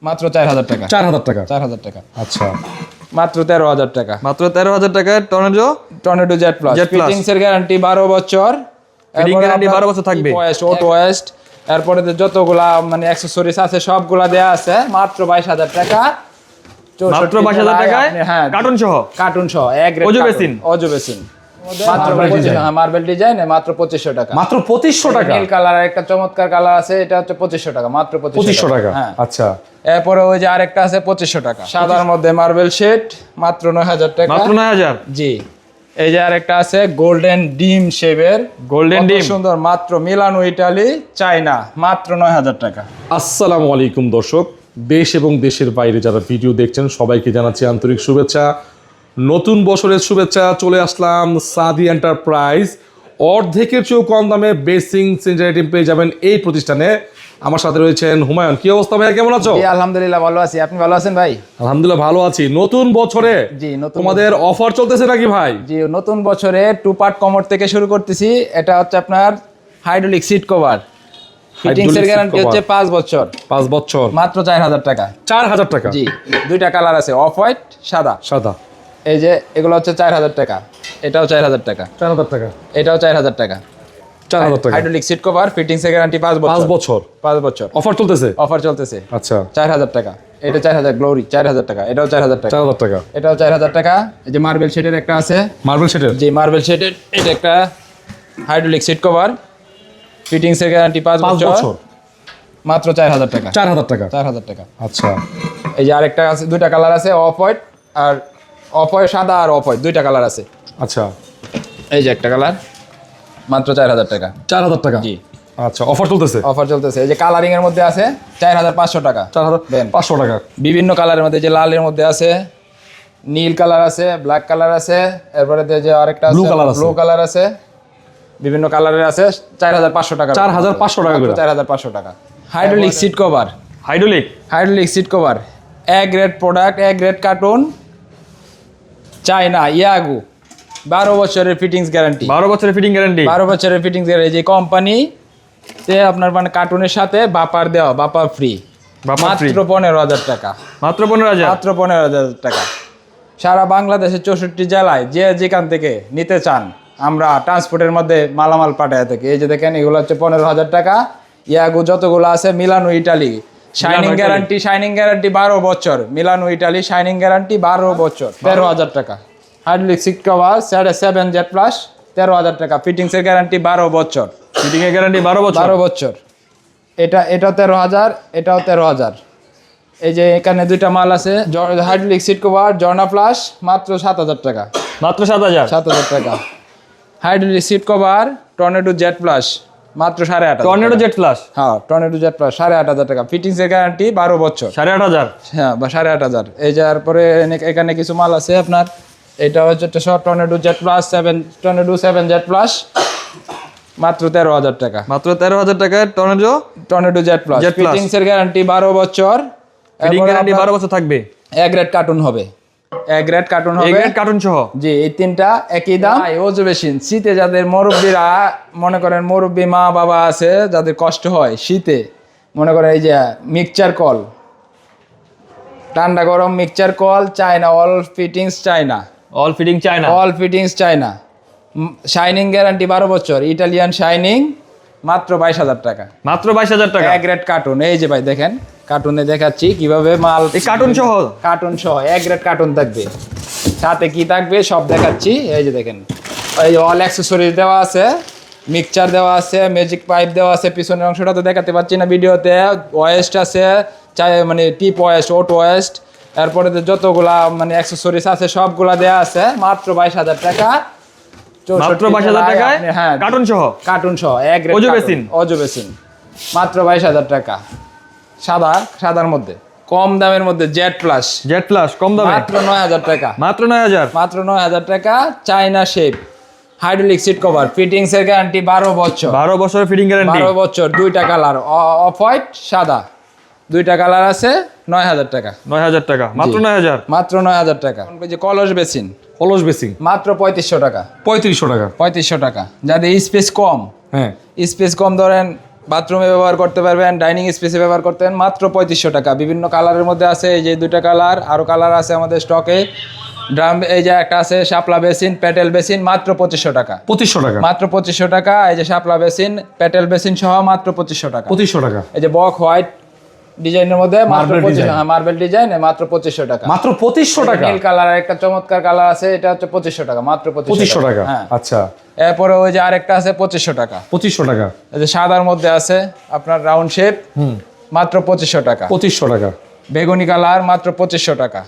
মাত্র 4000 টাকা। 4000 টাকা। 4000 টাকা। আচ্ছা, মাত্র 13000 টাকা। মাত্র 13000 টাকায় টর্নেডো জেড প্লাস। ফিটিংস এর গ্যারান্টি 12 বছর। ফিটিং গ্যারান্টি 12 বছর থাকবে। অটো ওয়েস্ট এরপরে যতগুলা মানে অ্যাকসেসরিজ আছে সবগুলা দেয়া আছে মাত্র 22000 টাকা। মাত্র 22000 টাকায় হ্যাঁ, কার্টুন সহ। কার্টুন সহ এক গ্রেড অজু বেসিন। অজু বেসিন মাত্র মার্বেল ডিজাইন মাত্র 2500 টাকা। মাত্র 2500 টাকা। নীল কালার একটা চমৎকার কালার আছে, এটা হচ্ছে 2500 টাকা। মাত্র 2500 টাকা। হ্যাঁ, আচ্ছা, এরপরে ওই যে আরেকটা আছে 2500 টাকা সাদার মধ্যে মার্বেল শেড মাত্র 9000 টাকা। মাত্র 9000। জি, এই যে আরেকটা আছে গোল্ডেন ডিম শেপের, গোল্ডেন ডিম সুন্দর, মাত্র মিলানো ইটালি চায়না, মাত্র 9000 টাকা। আসসালামু আলাইকুম দর্শক, দেশ এবং দেশের বাইরে যারা ভিডিও দেখছেন সবাইকে জানাচ্ছি আন্তরিক শুভেচ্ছা, নতুন বছরের শুভেচ্ছা। চলে আসলাম সাদি এন্টারপ্রাইজ। অর্ধেকের চেয়েও কম দামে বেসিং সেঞ্চারি টিম পেয়ে যাবেন এই প্রতিষ্ঠানে। আমার সাথে রয়েছেন হুমায়ুন। কি অবস্থা ভাই, কেমন আছো? জি আলহামদুলিল্লাহ ভালো আছি, আপনি ভালো আছেন ভাই? আলহামদুলিল্লাহ ভালো আছি। নতুন বছরে জি নতুন তোমাদের অফার চলতেছে নাকি ভাই? জি, নতুন বছরে 2 পার্ট কমোড থেকে শুরু করতেছি। এটা হচ্ছে আপনার হাইড্রোলিক সিট কভার, ফিটিংস এর গ্যারান্টি হচ্ছে 5 বছর। 5 বছর, মাত্র 4000 টাকা। 4000 টাকা। জি, দুইটা কালার আছে, অফ হোয়াইট সাদা। সাদা। এই যে এগুলো হচ্ছে 4000 টাকা, এটাও 4000 টাকা, 4000 টাকা, এটাও 4000 টাকা। 4000 টাকা। হাইড্রোলিক সিট কভার, ফিটিংস এর গ্যারান্টি 5 বছর। 5 বছর 5 বছর অফার চলতেছে। অফার চলতেছে। আচ্ছা, 4000 টাকা। এটা 4000 গ্লোরি 4000 টাকা, এটাও 4000 টাকা, 4000 টাকা, এটাও 4000 টাকা। এই যে মার্বেল শেডের একটা আছে, মার্বেল শেডের। জি মার্বেল শেডের, এটা একটা হাইড্রোলিক সিট কভার, ফিটিংস এর গ্যারান্টি 5 বছর, মাত্র 4000 টাকা। 4000 টাকা। 4000 টাকা। আচ্ছা, এই যে আরেকটা আছে, দুইটা কালার আছে, অফ হোয়াইট আর অফ হোয়াইট সাদা আর অফ হোয়াইট, দুইটা কালার আছে। আচ্ছা, এই যে একটা কালার, মাত্র 4000 টাকা। 4000 টাকা। জি, আচ্ছা, অফার চলতেছে। অফার চলতেছে। এই যে কালারিং এর মধ্যে আছে 4500 টাকা। 4500 টাকা। বিভিন্ন কালারের মধ্যে, যে লালের মধ্যে আছে, নীল কালার আছে, ব্ল্যাক কালার আছে, এরপরে যে আরেকটা আছে ব্লু কালার আছে, বিভিন্ন কালারের আছে। 4500 টাকা। 4500 টাকা করে। 4500 টাকা। Hydraulic seat cover, hydraulic seat cover, A grade product, A grade carton, China, ইয়াগু, 12 বছরের ফিটিংস গ্যারান্টি। 12 বছরের ফিটিং গ্যারান্টি। 12 বছরের ফিটিংস গ্যারান্টি। যে কোম্পানি তে আপনার মানে কার্টুনের সাথে বাপার দেওয়া, বাপার ফ্রি, মাত্র 15000 টাকা। মাত্র 15000। মাত্র 15000 টাকা। সারা বাংলাদেশের 64 জেলায় যে যেখান থেকে নিতে চান আমরা ট্রান্সপোর্টের মধ্যে মালামাল পাঠায় থাকি। এই যে দেখেন, এগুলো হচ্ছে 15000 টাকা। ইয়াগু যতগুলো আছে, মিলানো Italy shining guarantee, shining guarantee 12 বছর, মিলানো ইটালি শাইনিং গ্যারান্টি 12 বছর, 13000 টাকা। Hydraulic seat cover 7 Z plus, 13000 টাকা। ফিটিংস এর গ্যারান্টি 12 বছর, ফিটিং এর গ্যারান্টি 12 বছর। 12 বছর। এটাও 13000, এটাও 13000। এই যে এখানে দুইটা মাল আছে, হাইড্রোলিক সিট কভার জর্না প্লাস, মাত্র 7000 টাকা। মাত্র 7000। 7000 টাকা। Hydraulic seat cover tornado Z plus, মাত্র 8500। Tornado Z plus. হ্যাঁ, টর্নেডো জেড প্লাস 8500 টাকা। ফিটিংস এর গ্যারান্টি 12 বছর, 8500। হ্যাঁ, বা 8500। এই যার পরে এখানে কিছু মাল আছে আপনার, এটা হচ্ছে tornado Z plus 7, tornado 7 Z plus, মাত্র 13000 টাকা। মাত্র 13000 টাকায় টর্নেডো জেড প্লাস। ফিটিংস এর গ্যারান্টি 12 বছর, ফিটিং গ্যারান্টি 12 বছর থাকবে। এ গ্রেড কার্টুন হবে, এ গ্রেড কার্টুন হবে, এ গ্রেড কার্টুন সহ। জি, এই তিনটা একই দাম। ওজু মেশিন, শীতে যাদের মুরব্বীরা মনে করেন, মুরব্বী মা বাবা আছে যাদের কষ্ট হয় শীতে, মনে করেন এই যে মিক্সচার কল, ঠান্ডা গরম mixture call China, all fittings China, all fitting China, all fittings China, shining guarantee 12 বছর, ইটালিয়ান শাইনিং, মাত্র 22000 টাকা। মাত্র 22000 টাকা। এ গ্রেড কার্টুন। এই যে ভাই দেখেন, কার্টুনে দেখাচ্ছি কিভাবে মাল, এই কার্টুন সহ, কার্টুন সহ এ গ্রেড কার্টুন থাকবে, সাথে কি থাকবে সব দেখাচ্ছি। এই যে দেখেন, এই অল অ্যাক্সেসরিজ দেওয়া আছে, মিক্সচার দেওয়া আছে, ম্যাজিক পাইপ দেওয়া আছে, পিছনের অংশটা তো দেখাতে পাচ্ছি না ভিডিওতে। ওয়েস্ট আছে, মানে টিপ ওয়েস্ট, অটো ওয়েস্ট, এরপরে যতগুলা মানে অ্যাক্সেসরিজ আছে সবগুলা দেওয়া আছে, মাত্র 22000 টাকা। মাত্র 22000 টাকায়, হ্যাঁ, কার্টুন সহ, কার্টুন সহ এক গ্রেড অজু বেসিন, অজু বেসিন, মাত্র 22000 টাকা। সাদার মধ্যে কম দামের মধ্যে জেড প্লাস, জেড প্লাস কম দামে, মাত্র 9000 টাকা। মাত্র 9000। মাত্র 9000 টাকা। China shape, hydraulic seat cover, fittings এর গ্যারান্টি 12 বছর, 12 বছরের ফিটিং গ্যারান্টি, 12 বছর। দুইটা কালার, অফ হোয়াইট সাদা, দুইটা কালার আছে, 9000 টাকা। 9000 টাকা। মাত্র 9000। মাত্র 9000 টাকা। এই যে কলস বেসিন, কলস বেসিং, মাত্র 3500 টাকা। 3500 টাকা। 3500 টাকা। যাদের স্পেস কম, হ্যাঁ, স্পেস কম ধরেন বাথরুমে ব্যবহার করতে পারবেন, ডাইনিং স্পেসে ব্যবহার করতেন মাত্র 3500 টাকা। বিভিন্ন কালারের মধ্যে আছে, এই যে দুইটা কালার, আরও কালার আছে আমাদের স্টকে। ড্রাম এই যে একটা আছে শাপলা বেসিন, প্যাটেল বেসিন, মাত্র 2500 টাকা। 2500 টাকা, মাত্র 2500 টাকা। এই যে শাপলা বেসিন, প্যাটেল বেসিন সহ মাত্র 2500 টাকা। 2500 টাকা। এই যে বক হোয়াইট ডিজাইনের মধ্যে মাত্র Marble 2500 design। মার্বেল ডিজাইন, মাত্র 2500 টাকা। মাত্র 2500 টাকা। নীল কালার একটা চমৎকার কালার আছে, এটা হচ্ছে 2500 টাকা, মাত্র 2500 টাকা। হ্যাঁ। আচ্ছা, এরপরে ওই যে আরেকটা আছে 2500 টাকা। 2500 টাকা। এই যে সাদার মধ্যে আছে আপনার রাউন্ড শেপ, মাত্র 2500 টাকা। 2500 টাকা। বেগুনি কালার মাত্র 2500 টাকা।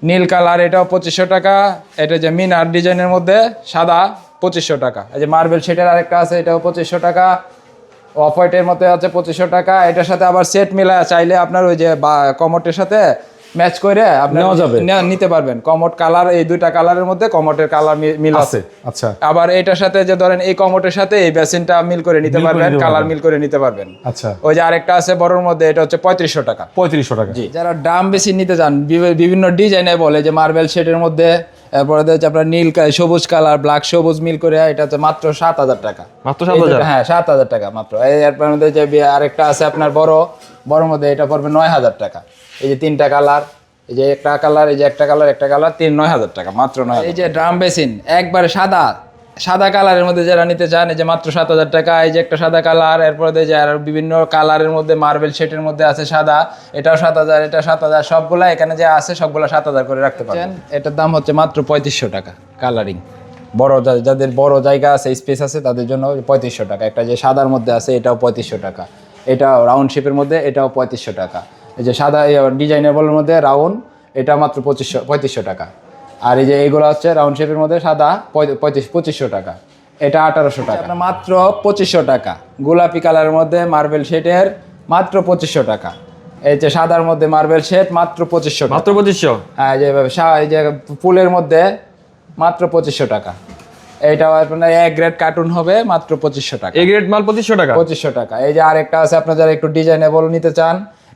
নীল কালার এটাও 2500 টাকা। এটা যে মিনার ডিজাইনের মধ্যে সাদা, 2500 টাকা। এই যে মার্বেল শেডের আরেকটা আছে, এটাও 2500 টাকা। অফ হোয়াইটের মধ্যে আছে 2500 টাকা। এটার সাথে আবার সেট মিলা চাইলে আপনার ওই যে কমোটের সাথে ম্যাচ করে আপনি নেওয়া যাবে, নিতে পারবেন। কমোট কালার, এই দুইটা কালারের মধ্যে কমোটের কালার মিল আছে। আচ্ছা, আবার এটার সাথে যে ধরেন এই কমোটের সাথে এই বেসিনটা মিল করে নিতে মিল করে পারবেন, নিতে কালার পারবেন। মিল করে নিতে পারবেন। আচ্ছা, ওই যে আরেকটা আছে বড়র মধ্যে, এটা হচ্ছে 3500 টাকা। 3500 টাকা। জি, যারা ড্রাম বেসিন নিতে চান বিভিন্ন ডিজাইনে বলে যে মার্বেল শেডের মধ্যে, এরপরে হচ্ছে আপনার নীল সবুজ কালার, ব্ল্যাক সবুজ মিল করে, এটা হচ্ছে মাত্র 7000 টাকা। মাত্র 7000? হ্যাঁ, 7000 টাকা মাত্র। এরপর মধ্যে যে আরেকটা আছে আপনার বড় মধ্যে, এটা পড়বে 9000 টাকা। এই যে তিনটা কালার, এই যে একটা কালার, এই যে একটা কালার, 9000 টাকা, মাত্র 9000। এই যে ড্রাম বেসিন একবারে সাদা কালারের মধ্যে যারা নিতে চান, এই যে মাত্র 7000 টাকা। এই যে একটা সাদা কালার, এরপরে যে আর বিভিন্ন কালারের মধ্যে মার্বেল শেটের মধ্যে আছে সাদা, এটাও 7000, এটা 7000, সবগুলা এখানে যে আছে সবগুলা 7000 করে রাখতে পারবেন। এটার দাম হচ্ছে মাত্র 3500 টাকা। কালারিং বড়, যাদের বড় জায়গা আছে, স্পেস আছে, তাদের জন্য 3500 টাকা। একটা যে সাদার মধ্যে আছে, এটাও 3500 টাকা। এটাও রাউন্ড শেপের মধ্যে, এটাও 3500 টাকা। এই যে সাদা ডিজাইনেবলের মধ্যে রাউন্ড, এটা মাত্র 3500 টাকা। আর এই যে এইগুলো হচ্ছে রাউন্ড শেপের মধ্যে সাদা, 2500 টাকা। এটা 1800 টাকা। মাত্র 2500 টাকা। গোলাপি কালারের মধ্যে মার্বেল শেডের, মাত্র 2500 টাকা। এই যে সাদার মধ্যে মার্বেল শেড, মাত্র 2500 টাকা। মাত্র 2500? হ্যাঁ, এই যে ফুলের মধ্যে মাত্র 2500 টাকা। এইটাও আপনার এ গ্রেড কার্টুন হবে, মাত্র 2500 টাকা। এ গ্রেড মাল 2500 টাকা? 2500 টাকা। এই যে আরেকটা আছে, আপনার যারা একটু ডিজাইনেবল নিতে চান,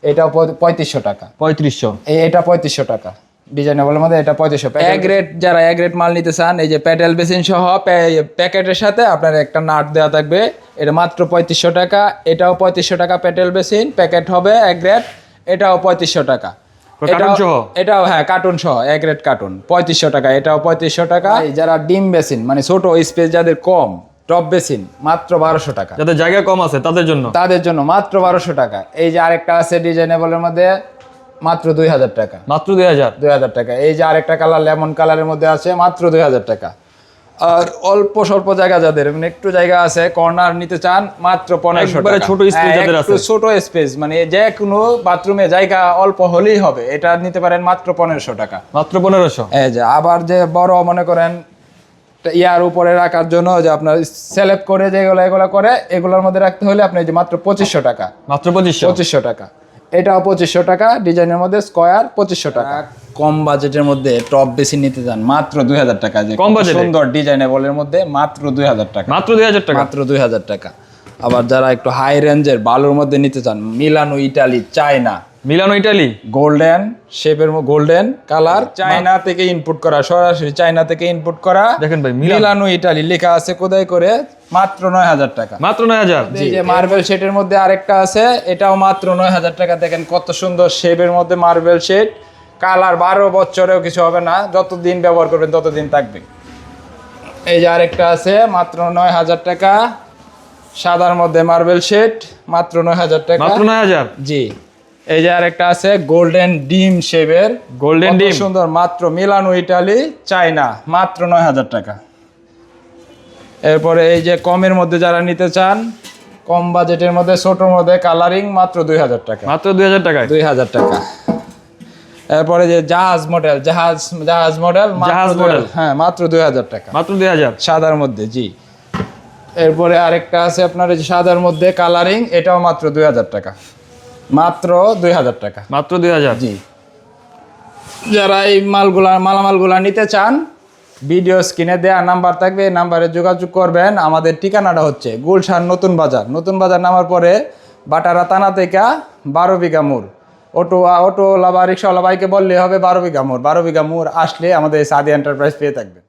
এটাও 3500 টাকা। 3500? এটা 3500 টাকা। ডিজাইনেবলের মধ্যে এটা 3500। যারা এ গ্রেড মাল নিতে চান, এই যে প্যাটেল বেসিন সহ প্যাকেটের সাথে আপনার একটা নাট দেওয়া থাকবে, এটা মাত্র 3500 টাকা। এটাও 3500 টাকা প্যাটেল বেসিন, প্যাকেট হবে এ গ্রেড, এটাও 3500 টাকা। এটাও হ্যাঁ, কার্টুন সহ এ গ্রেড কার্টুন, 3500 টাকা। এটাও 3500 টাকা। যারা ডিম বেসিন মানে ছোট স্পেস যাদের কম, টপ বেসিন, মাত্র 1200 টাকা। যাদের জায়গা কম আছে তাদের জন্য মাত্র 1200 টাকা। এই যে আরেকটা আছে ডিজাইনেবলের মধ্যে, মাত্র 2000 টাকা। মাত্র 2000 টাকা। এই যে আরেকটা কালার লেমন কালারের মধ্যে আছে, মাত্র 2000 টাকা। আর অল্প স্বল্প জায়গা যাদের মানে একটু জায়গা আছে, কর্নার নিতে চান, মাত্র 1500 একবারে টাকা। ছোট স্পেস যাদের আছে, ছোট স্পেস মানে যে কোনো বাথরুমে জায়গা অল্প হলেই হবে, এটা নিতে পারেন মাত্র 1500 টাকা। মাত্র 1500? এই যে আবার যে বড় মনে করেন ইয়ার উপরে রাখার জন্য, যে আপনার সেলেক্ট করে যেগুলো এগুলো করে, এগুলোর মধ্যে রাখতে হলে আপনি যে মাত্র 2500 টাকা। মাত্র 2500 টাকা। এটাও 2500 টাকা। ডিজাইনের মধ্যে স্কয়ার, 2500 টাকা। কম বাজেটের মধ্যে টপ বেশি নিতে চান, মাত্র 2000 টাকা। যে কম বাজেটে সুন্দর ডিজাইনেবলের মধ্যে মাত্র 2000 টাকা। মাত্র 2000 টাকা? মাত্র 2000 টাকা। আবার যারা একটু হাই রেঞ্জের বালুর মধ্যে নিতে চান, মিলানো ইটালি, চায়না, গোল্ডেন শেপের গোল্ডেন কালার, চায়না থেকে ইনপুট করা, সরাসরি চায়না থেকে ইনপুট করা। দেখেন ভাই, মিলানো ইটালি লেখা আছে খোদাই করে, মাত্র 9000 টাকা। মাত্র 9000? এই যে মার্বেল শেডের মধ্যে আরেকটা আছে, এটাও মাত্র 9000 টাকা। দেখেন কত সুন্দর শেপের মধ্যে মার্বেল শেড, কালার 12 বছরেও কিছু হবে না, যতদিন ব্যবহার করবেন ততদিন থাকবে। এই যে আরেকটা আছে, মাত্র 9000 টাকা। সাদার মধ্যে মার্বেল শেড, মাত্র 9000 টাকা। মাত্র 9000? জি। এই যে আরেকটা আছে গোল্ডেন ডিম শেপের, গোল্ডেন ডিম, সুন্দর, মাত্র মিলানো ইটালি, চায়না, মাত্র 9000 টাকা। এরপরে এই যে কমের মধ্যে যারা নিতে চান, কম বাজেটের মধ্যে ছোটোর মধ্যে কালারিং, মাত্র 2000 টাকা। মাত্র 2000 টাকায়? 2000 টাকা। এরপরে যে জাহাজ মডেল, হ্যাঁ, মাত্র 2000 টাকা। মাত্র 2000? সাদার মধ্যে, জি। এরপরে আরেকটা আছে আপনার এই যে সাদার মধ্যে কালারিং, এটাও মাত্র 2000 টাকা। মাত্র 2000 টাকা। মাত্র 2000? জি। যারা এই মালামালগুলা নিতে চান, ভিডিও স্ক্রিনে দেওয়া নাম্বার থাকবে, এই নাম্বারে যোগাযোগ করবেন। আমাদের ঠিকানাটা হচ্ছে গুলশান নতুন বাজার নামার পরে বাটারা থানা থেকে 12 বিঘা মোড়। অটোওয়ালা বা রিক্সাওয়ালা বাইকে বললে হবে 12 বিঘা মোড়। 12 বিঘা মোড় আসলে আমাদের সাদি এন্টারপ্রাইজ পেয়ে থাকবে।